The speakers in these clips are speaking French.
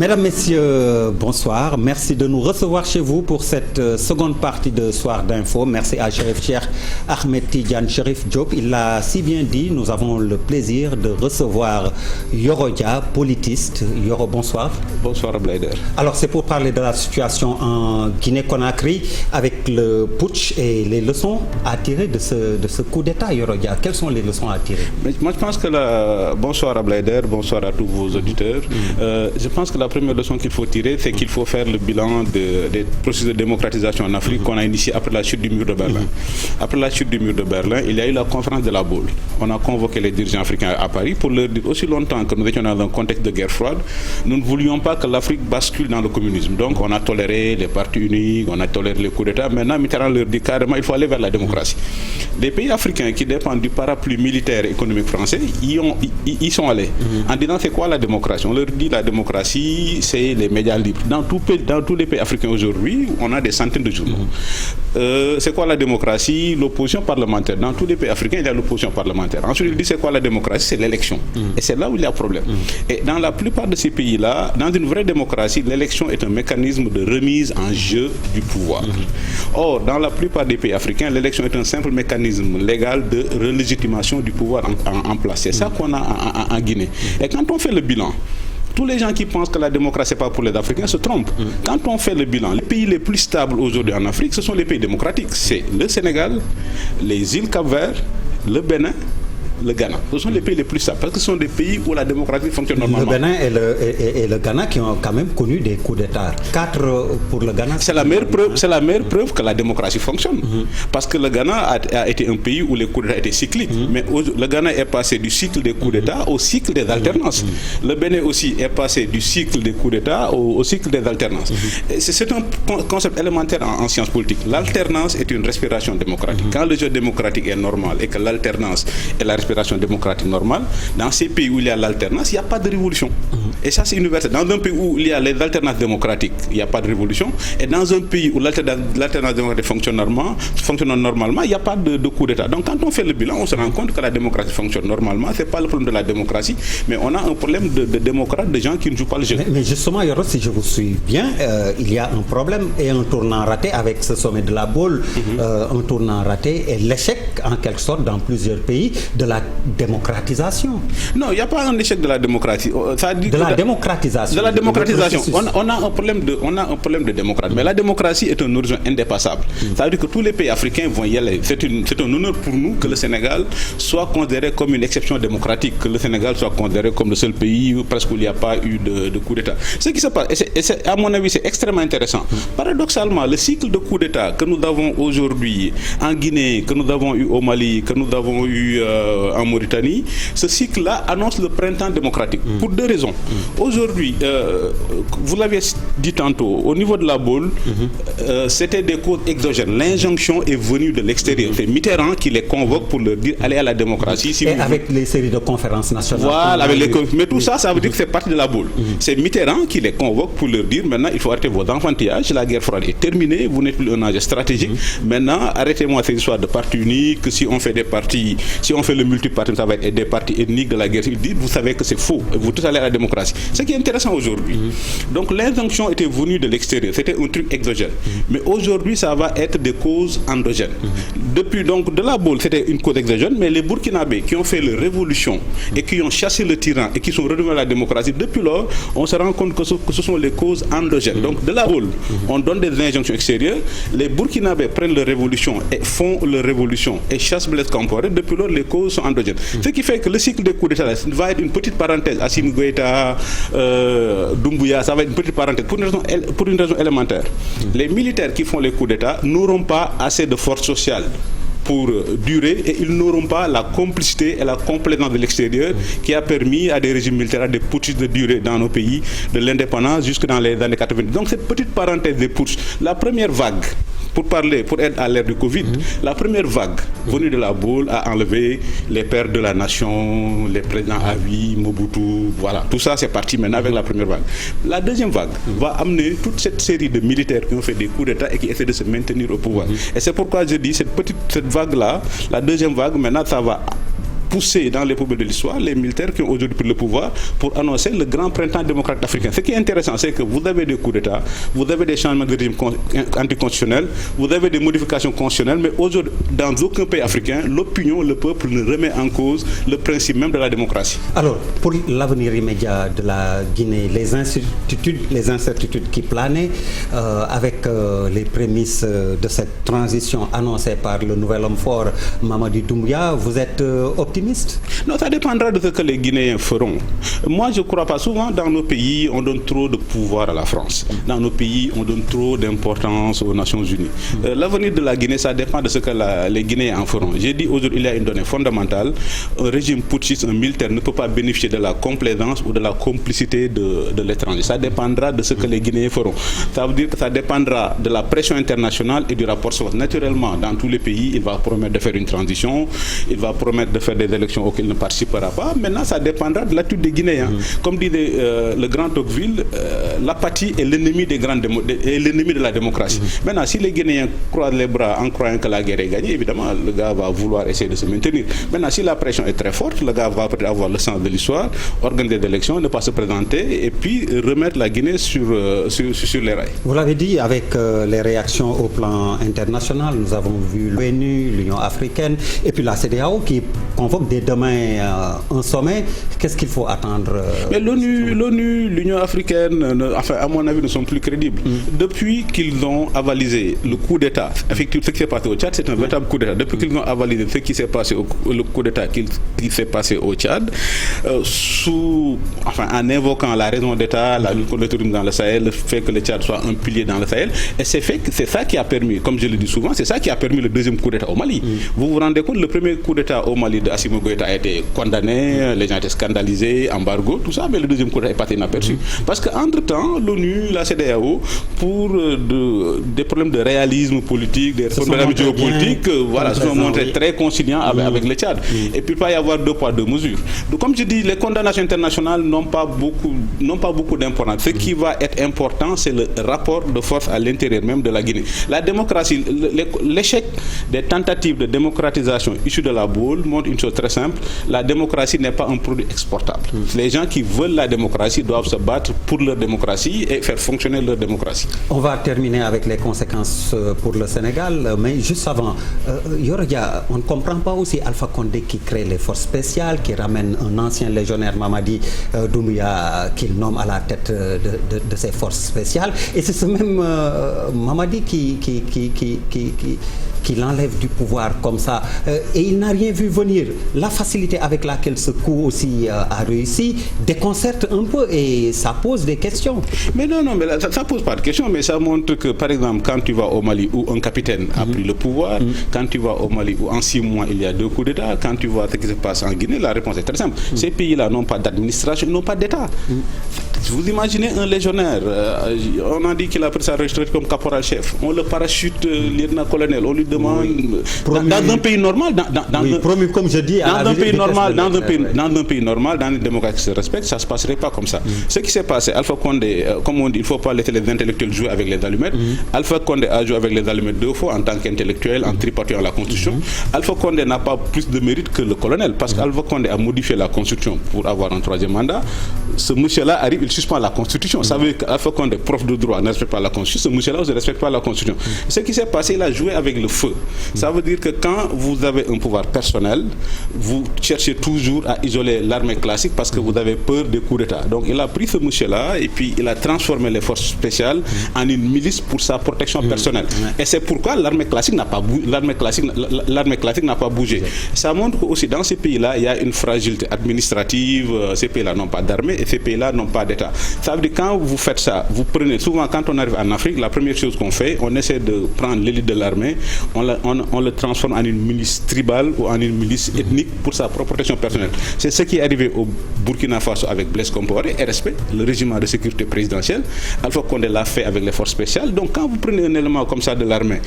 Mesdames, Messieurs, bonsoir. Merci de nous recevoir chez vous pour cette seconde partie de Soir d'Info. Merci à Chérif Cheikh Ahmed Tidiane Chérif Diop. Il l'a si bien dit, nous avons le plaisir de recevoir Yoro Dia, politiste. Yoro, bonsoir. Bonsoir Ablaïder. Alors c'est pour parler de la situation en Guinée-Conakry avec le putsch et les leçons à tirer de ce coup d'État, Yoro Dia. Quelles sont les leçons à tirer? Moi je pense que bonsoir Ablaïder, bonsoir à tous vos auditeurs. Je pense que la première leçon qu'il faut tirer, c'est qu'il faut faire le bilan des processus de démocratisation en Afrique qu'on a initié après la chute du mur de Berlin. Après la chute du mur de Berlin, il y a eu la conférence de la Baule. On a convoqué les dirigeants africains à Paris pour leur dire aussi longtemps que nous étions dans un contexte de guerre froide, nous ne voulions pas que l'Afrique bascule dans le communisme. Donc on a toléré les partis uniques, on a toléré les coups d'État. Maintenant, Mitterrand leur dit carrément il faut aller vers la démocratie. Les pays africains qui dépendent du parapluie militaire et économique français, y sont allés. En disant c'est quoi la démocratie? On leur dit la démocratie, c'est les médias libres. Dans tous les pays africains aujourd'hui, on a des centaines de journaux. C'est quoi la démocratie? L'opposition parlementaire. Dans tous les pays africains, il y a l'opposition parlementaire. Ensuite, il dit c'est quoi la démocratie? C'est l'élection. Et c'est là où il y a problème. Et dans la plupart de ces pays-là, dans une vraie démocratie, l'élection est un mécanisme de remise en jeu du pouvoir. Or, dans la plupart des pays africains, l'élection est un simple mécanisme légal de relégitimation du pouvoir en place. C'est ça qu'on a en Guinée. Et quand on fait le bilan, tous les gens qui pensent que la démocratie n'est pas pour les Africains se trompent. Quand on fait le bilan, les pays les plus stables aujourd'hui en Afrique, ce sont les pays démocratiques. C'est le Sénégal, les îles Cap-Vert, le Bénin, le Ghana. Ce sont les pays les plus stables parce que ce sont des pays où la démocratie fonctionne normalement. Le Bénin et le Ghana qui ont quand même connu des coups d'État. 4 pour le Ghana. C'est la meilleure preuve que la démocratie fonctionne. Parce que le Ghana a été un pays où les coups d'État étaient cycliques. Mais le Ghana est passé du cycle des coups d'État au cycle des alternances. Le Bénin aussi est passé du cycle des coups d'État au cycle des alternances. C'est un concept élémentaire en sciences politiques. L'alternance est une respiration démocratique. Quand le jeu démocratique est normal et que l'alternance est la respiration démocratique normale, dans ces pays où il y a l'alternance, il n'y a pas de révolution. Et ça, c'est universel. Dans un pays où il y a les alternances démocratiques, il n'y a pas de révolution. Et dans un pays où l'alternance démocratique fonctionne normalement, il n'y a pas de coup d'État. Donc, quand on fait le bilan, on se rend compte que la démocratie fonctionne normalement. Ce n'est pas le problème de la démocratie, mais on a un problème de démocrates, de gens qui ne jouent pas le jeu. Mais justement, Yoro, si je vous suis bien, il y a un problème et un tournant raté avec ce sommet de la Baule. Un tournant raté et l'échec, en quelque sorte, dans plusieurs pays, de la démocratisation. Non, il n'y a pas un échec de la démocratie. Ça dit de la démocratisation. De la démocratisation. On a un problème de démocratie. Mais la démocratie est un horizon indépassable. Ça veut dire que tous les pays africains vont y aller. C'est un honneur pour nous que le Sénégal soit considéré comme une exception démocratique, que le Sénégal soit considéré comme le seul pays où presque il n'y a pas eu de coup d'État. Ce qui se passe, et à mon avis, c'est extrêmement intéressant. Paradoxalement, le cycle de coup d'État que nous avons aujourd'hui en Guinée, que nous avons eu au Mali, que nous avons eu en Mauritanie, ce cycle-là annonce le printemps démocratique pour deux raisons. Aujourd'hui, vous l'avez dit tantôt, au niveau de la Baule, c'était des causes exogènes. L'injonction est venue de l'extérieur. C'est Mitterrand qui les convoque pour leur dire allez à la démocratie. Si et avec les séries de conférences nationales. Voilà, mais tout ça, ça veut dire que c'est parti de la Baule. C'est Mitterrand qui les convoque pour leur dire maintenant il faut arrêter vos enfantillages, la guerre froide est terminée, vous n'êtes plus un âge stratégique. Maintenant, arrêtez-moi ces histoires de partis uniques, si on fait des partis, si on fait le multipartisme, ça va être des partis ethniques de la guerre. Il dit, vous savez que c'est faux, vous tous allez à la démocratie. Ce qui est intéressant aujourd'hui. Donc l'injonction était venue de l'extérieur, c'était un truc exogène. Mais aujourd'hui, ça va être des causes endogènes. Depuis donc de la Baule, c'était une cause exogène, mais les Burkinabés qui ont fait la révolution et qui ont chassé le tyran et qui sont revenus à la démocratie, depuis lors, on se rend compte que ce sont les causes endogènes. Donc de la Baule, on donne des injonctions extérieures, les Burkinabés prennent leur révolution et font leur révolution et chassent Blaise Compaoré, depuis lors, les causes sont endogènes. Ce qui fait que le cycle des coups d'État va être une petite parenthèse. Assimi Goïta, Doumbouya, ça va être une petite parenthèse pour une raison élémentaire. Les militaires qui font les coups d'État n'auront pas assez de force sociale pour durer et ils n'auront pas la complicité et la complaisance de l'extérieur qui a permis à des régimes militaires, à des putschistes de durer dans nos pays de l'indépendance jusque dans les années 90. Donc cette petite parenthèse des putsch, la première vague, pour être à l'ère du Covid, la première vague venue de la Baule a enlevé les pères de la nation, les présidents Avi, Mobutu, voilà. Tout ça c'est parti maintenant avec la première vague. La deuxième vague va amener toute cette série de militaires qui ont fait des coups d'État et qui essaient de se maintenir au pouvoir. Et c'est pourquoi je dis cette vague-là, la deuxième vague, maintenant ça va poussé dans les poubelles de l'histoire les militaires qui ont aujourd'hui pris le pouvoir pour annoncer le grand printemps démocratique africain. Ce qui est intéressant, c'est que vous avez des coups d'État, vous avez des changements de régime anticonstitutionnels, vous avez des modifications constitutionnelles, mais aujourd'hui, dans aucun pays africain, l'opinion, le peuple ne remet en cause le principe même de la démocratie. Alors, pour l'avenir immédiat de la Guinée, les incertitudes qui planaient avec les prémices de cette transition annoncée par le nouvel homme fort Mamadi Doumbouya, vous êtes optimiste? Non, ça dépendra de ce que les Guinéens feront. Moi, je ne crois pas. Souvent, dans nos pays, on donne trop de pouvoir à la France. Dans nos pays, on donne trop d'importance aux Nations Unies. L'avenir de la Guinée, ça dépend de ce que les Guinéens en feront. J'ai dit aujourd'hui, il y a une donnée fondamentale. Un régime putschiste, un militaire ne peut pas bénéficier de la complaisance ou de la complicité de l'étranger. Ça dépendra de ce que les Guinéens feront. Ça veut dire que ça dépendra de la pression internationale et du rapport social. Naturellement, dans tous les pays, il va promettre de faire une transition, il va promettre de faire des élections auxquelles il ne participera pas. Maintenant, ça dépendra de l'attitude des Guinéens. Comme disait le grand Tocqueville, l'apathie est l'ennemi de la démocratie. Maintenant, si les Guinéens croisent les bras en croyant que la guerre est gagnée, évidemment, le gars va vouloir essayer de se maintenir. Maintenant, si la pression est très forte, le gars va peut-être avoir le sens de l'histoire, organiser des élections, ne pas se présenter et puis remettre la Guinée sur les rails. Vous l'avez dit, avec les réactions au plan international, nous avons vu l'ONU, l'Union africaine et puis la CEDEAO qui convoque dès demain un sommet. Qu'est-ce qu'il faut attendre? Mais l'ONU, l'Union africaine, enfin, à mon avis, ne sont plus crédibles. Depuis qu'ils ont avalisé le coup d'État, effectivement, ce qui s'est passé au Tchad, c'est un véritable coup d'État. Depuis qu'ils ont avalisé ce qui s'est passé, le coup d'État qui s'est passé au Tchad, en invoquant la raison d'État, la lutte contre le terrorisme dans le Sahel, le fait que le Tchad soit un pilier dans le Sahel, et c'est ça qui a permis, comme je le dis souvent, c'est ça qui a permis le deuxième coup d'État au Mali. Vous vous rendez compte, le premier coup d'État au Mali de Assimi Goïta a été condamné, les gens étaient scandalisés, embargo, tout ça, mais le deuxième coup d'État est passé inaperçu. Parce qu'entre-temps, l'ONU, la CEDEAO, pour des problèmes de réalisme politique, des problèmes géopolitiques, se sont montrés très conciliants avec le Tchad. Et puis, il peut y avoir deux poids, deux mesures. Donc, comme je dis, les condamnations internationales n'ont pas beaucoup d'importance. Ce qui va être important, c'est le rapport de force à l'intérieur même de la Guinée. La démocratie, l'échec des tentatives de démocratisation issues de la boule montre une chose très simple. La démocratie n'est pas un produit exportable. Les gens qui veulent la démocratie doivent se battre pour leur démocratie et faire fonctionner leur démocratie. On va terminer avec les conséquences pour le Sénégal, mais juste avant, Yorodia, on ne comprend pas aussi Alpha Condé qui crée les forces spéciales, qui ramène un ancien légionnaire Mamadi Doumbouya qu'il nomme à la tête de ces forces spéciales. Et c'est ce même Mamadi qui l'enlève du pouvoir comme ça. Et il n'a rien vu venir. La facilité avec laquelle ce coup aussi a réussi déconcerte un peu et ça pose des questions. Mais non, mais ça pose pas de questions, mais ça montre que, par exemple, quand tu vas au Mali où un capitaine a pris le pouvoir, quand tu vas au Mali où en 6 mois il y a 2 coups d'État, quand tu vois ce qui se passe en Guinée, la réponse est très simple. Ces pays-là n'ont pas d'administration, n'ont pas d'État. Vous imaginez un légionnaire, on a dit qu'il a pris sa retraite comme caporal-chef, on le parachute lieutenant-colonel, on lui demande, dans un pays normal, comme je dis, dans un pays normal, dans une démocratie qui se respecte, ça ne se passerait pas comme ça. Ce qui s'est passé, Alpha Condé, comme on dit, il ne faut pas laisser les intellectuels jouer avec les allumettes. Alpha Condé a joué avec les allumettes 2 fois en tant qu'intellectuel, en tripotant la Constitution. Alpha Condé n'a pas plus de mérite que le colonel, parce qu'Alpha Condé a modifié la Constitution pour avoir un 3e mandat. Ce monsieur-là arrive, il suspend la Constitution. Ça veut dire qu'Alpha Condé, prof de droit, ne respecte pas la Constitution. Ce monsieur-là ne respecte pas la Constitution. Ce qui s'est passé, il a joué avec le feu. Ça veut dire que quand vous avez un pouvoir personnel, vous cherchez toujours à isoler l'armée classique parce que vous avez peur des coups d'État. Donc il a pris ce monsieur-là et puis il a transformé les forces spéciales en une milice pour sa protection personnelle. Et c'est pourquoi l'armée classique n'a pas bougé. Ça montre aussi dans ces pays-là, il y a une fragilité administrative. Ces pays-là n'ont pas d'armée et ces pays-là n'ont pas d'État. Ça veut dire que quand vous faites ça, vous prenez souvent quand on arrive en Afrique, la première chose qu'on fait, on essaie de prendre l'élite de l'armée, on le transforme en une milice tribale ou en une milice ethnique pour sa propre protection personnelle. C'est ce qui est arrivé au Burkina Faso avec Blaise Compaoré, RSP, le régiment de sécurité présidentielle. Alpha Condé l'a fait avec les forces spéciales. Donc quand vous prenez un élément comme ça de l'armée,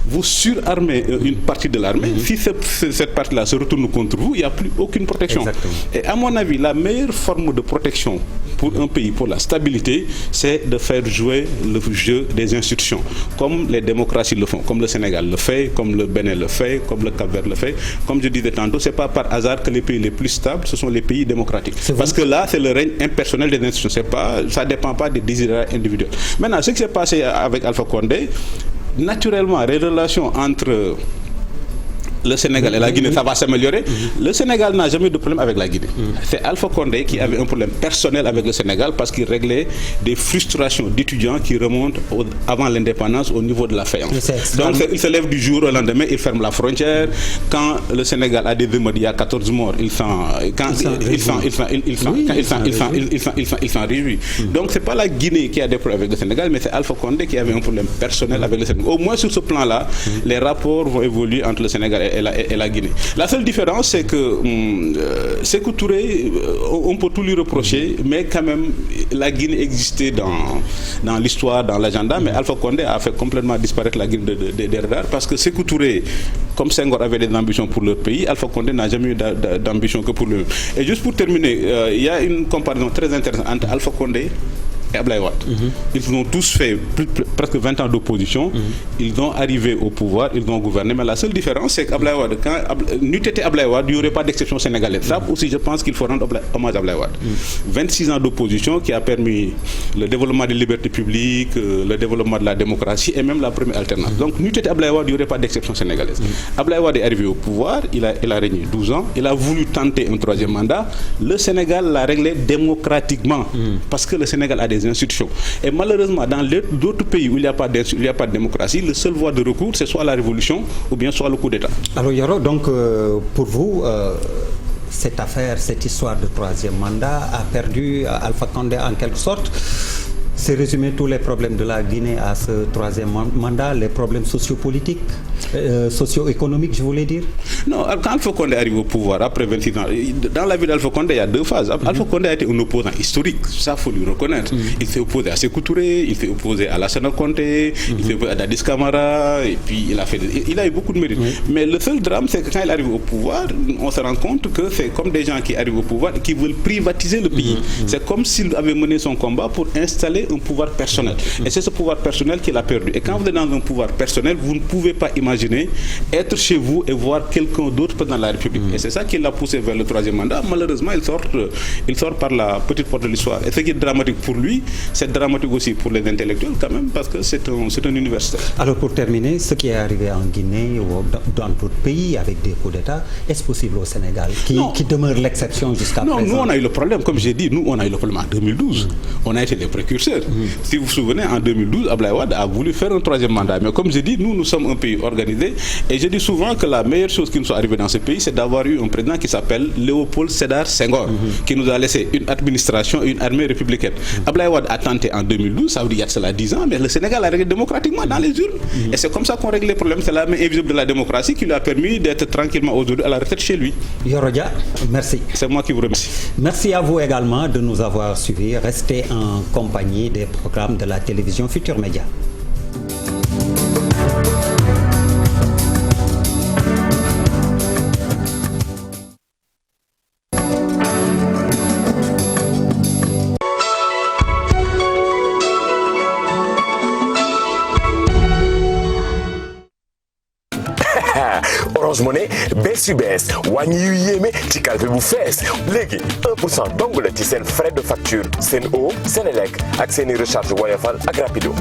vous surarmez une partie de l'armée. Si cette partie-là se retourne contre vous, il n'y a plus aucune protection. Exactement. Et à mon avis, la meilleure forme de protection pour un pays, pour la stabilité, c'est de faire jouer le jeu des institutions, comme les démocraties le font, comme le Sénégal le fait, comme le Bénin le fait, comme le Cap-Vert le fait. Comme je disais tantôt, c'est pas par hasard que les pays les plus stables, ce sont les pays démocratiques. Parce que là, c'est le règne impersonnel des institutions. Ça ne dépend pas des désirats individuels. Maintenant, ce qui s'est passé avec Alpha Condé, naturellement, les relations entre le Sénégal et la Guinée, ça va s'améliorer. Le Sénégal n'a jamais eu de problème avec la Guinée. C'est Alpha Condé qui avait un problème personnel avec le Sénégal parce qu'il réglait des frustrations d'étudiants qui remontent avant l'indépendance au niveau de la faïence. Donc il se lève du jour au lendemain, il ferme la frontière. Quand le Sénégal a des émeutes, il y a 14 morts, il s'en réjouit. Donc c'est pas la Guinée qui a des problèmes avec le Sénégal, mais c'est Alpha Condé qui avait un problème personnel avec le Sénégal. Au moins sur ce plan-là, les rapports vont évoluer entre le Sénégal et la Guinée. La seule différence, c'est que Sékou Touré, on peut tout lui reprocher, mais quand même, la Guinée existait dans l'histoire, dans l'agenda, mais Alpha Condé a fait complètement disparaître la Guinée des radars, parce que Sékou Touré, comme Senghor avait des ambitions pour leur pays, Alpha Condé n'a jamais eu d'ambition que pour lui. Et juste pour terminer, il y a une comparaison très intéressante entre Alpha Condé et Abdoulaye Wade. Ils ont tous fait presque 20 ans d'opposition. Ils ont arrivé au pouvoir, ils ont gouverné. Mais la seule différence, c'est qu'Abdoulaye Wade, quand n'eût été Abdoulaye Wade, il n'y aurait pas d'exception sénégalaise. Ça aussi, je pense qu'il faut rendre hommage à Abdoulaye Wade. 26 ans d'opposition qui a permis le développement des libertés publiques, le développement de la démocratie et même la première alternance. Donc, n'eût été Abdoulaye Wade, il n'y aurait pas d'exception sénégalaise. Abdoulaye Wade est arrivé au pouvoir, il a régné 12 ans, il a voulu tenter un troisième mandat. Le Sénégal l'a réglé démocratiquement parce que le Sénégal a des institutions. Et malheureusement, dans d'autres pays où il n'y a pas de démocratie, le seul voie de recours, c'est soit la révolution ou bien soit le coup d'État. Alors Yoro, donc pour vous, cette affaire, cette histoire de troisième mandat a perdu Alpha Condé en quelque sorte. C'est résumer tous les problèmes de la Guinée à ce troisième mandat, les problèmes sociopolitiques, socio-économiques, je voulais dire. Non, quand Alpha Condé arrive au pouvoir, après 26 ans, dans la vie d'Alpha Condé, il y a deux phases. Alpha Condé a été un opposant historique, ça il faut lui reconnaître. Il s'est opposé à Sékou Touré, il s'est opposé à Lassana Conté, il s'est opposé à Dadis Camara, et puis il a eu beaucoup de mérite. Mais le seul drame, c'est que quand il arrive au pouvoir, on se rend compte que c'est comme des gens qui arrivent au pouvoir et qui veulent privatiser le pays. C'est comme s'il avait mené son combat pour installer un pouvoir personnel. Et c'est ce pouvoir personnel qu'il a perdu. Et quand vous êtes dans un pouvoir personnel, vous ne pouvez pas imaginer être chez vous et voir quelqu'un d'autre dans la République. Et c'est ça qui l'a poussé vers le troisième mandat. Malheureusement, il sort par la petite porte de l'histoire. Et ce qui est dramatique pour lui, c'est dramatique aussi pour les intellectuels quand même, parce que c'est un universitaire. Alors pour terminer, ce qui est arrivé en Guinée ou dans d'autres pays avec des coups d'État, est-ce possible au Sénégal, qui demeure l'exception jusqu'à présent? Non, nous on a eu le problème, comme j'ai dit, nous on a eu le problème en 2012. On a été les précurseurs. Si vous vous souvenez, en 2012, Abdoulaye Wade a voulu faire un troisième mandat. Mais comme je dis, nous sommes un pays organisé. Et je dis souvent que la meilleure chose qui nous soit arrivée dans ce pays, c'est d'avoir eu un président qui s'appelle Léopold Sédar Senghor, qui nous a laissé une administration et une armée républicaine. Abdoulaye Wade a tenté en 2012, ça veut dire il y a cela 10 ans, mais le Sénégal a réglé démocratiquement dans les urnes. Et c'est comme ça qu'on règle les problèmes. C'est la main invisible de la démocratie qui lui a permis d'être tranquillement aujourd'hui à la retraite chez lui. Yoro Dia, merci. C'est moi qui vous remercie. Merci à vous également de nous avoir suivis. Restez en compagnie des programmes de la télévision Futur Média. Orange Money bees yu bees wàññi yu yéeme ci kalpe bu fees léegi 1% dong la ci seen frais de facture Sen'Eau Senelec ak seeni recharge Woyofal ak Rapido.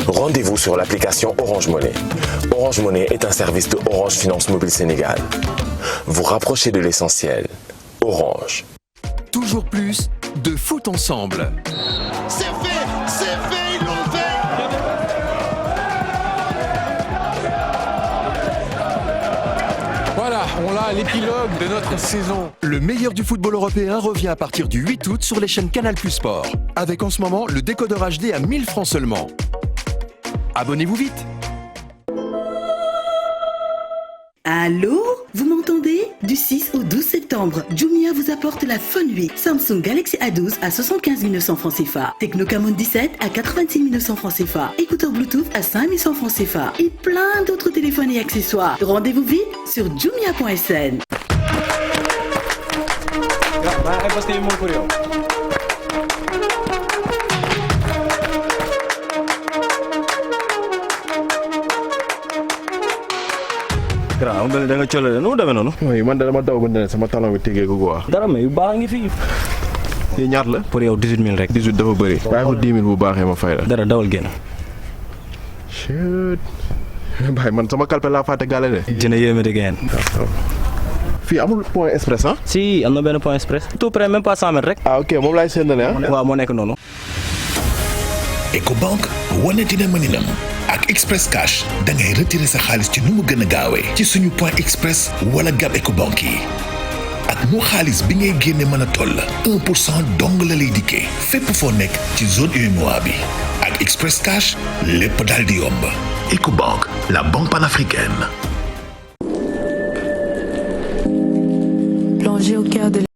Rendez-vous sur l'application Orange Money. Orange Money est un service de Orange Finance Mobile Sénégal. Vous rapprochez de l'essentiel. Orange. Toujours plus de foot ensemble. C'est fait, ils l'ont fait. Voilà, on l'a, l'épilogue de notre saison. Le meilleur du football européen revient à partir du 8 août sur les chaînes Canal+ Sport. Avec en ce moment le décodeur HD à 1000 francs seulement. Abonnez-vous vite. Allô ? Vous m'entendez ? Du 6 au 12 septembre, Jumia vous apporte la Fun Week. Samsung Galaxy A12 à 75 900 francs CFA. Tecno Camon 17 à 86 900 francs CFA. Écouteurs Bluetooth à 5 100 francs CFA. Et plein d'autres téléphones et accessoires. Rendez-vous vite sur jumia.sn. grand da nga coole de nu mu demee noonu. oui man de dama daw ba ne sama talon bi tegee ko quoi. dara mais yu baax ngi fi. lii ñaar la. pour yow 18000 rek. 18 dafa bëri. bàyyi ko 10 000 bu baaxee ma fay la. dara dawal génn. chut. bàyyi man sama kalpe laa fàtte gàlle de. dina yéeme de génn. fii amul point express ah. si am na benn point express. tout près même pas 100 mètres rek. ah ok moom laay séenale ah. waaw moo nekk noonu. Ecobank wane dina mëninam ak Express Cash da ngay retirer sa xaalis ci nu mu gën a gaawee ci suñu point express wala gab Ecobank yi ak nu xaalis bi ngay génne mën a toll 1% dong la lay dikkee fépp foo nekk ci zone UEMOA bi ak Express Cash lépp daal di yomb. Ecobank, la banque panafricaine. Plongé au cœur de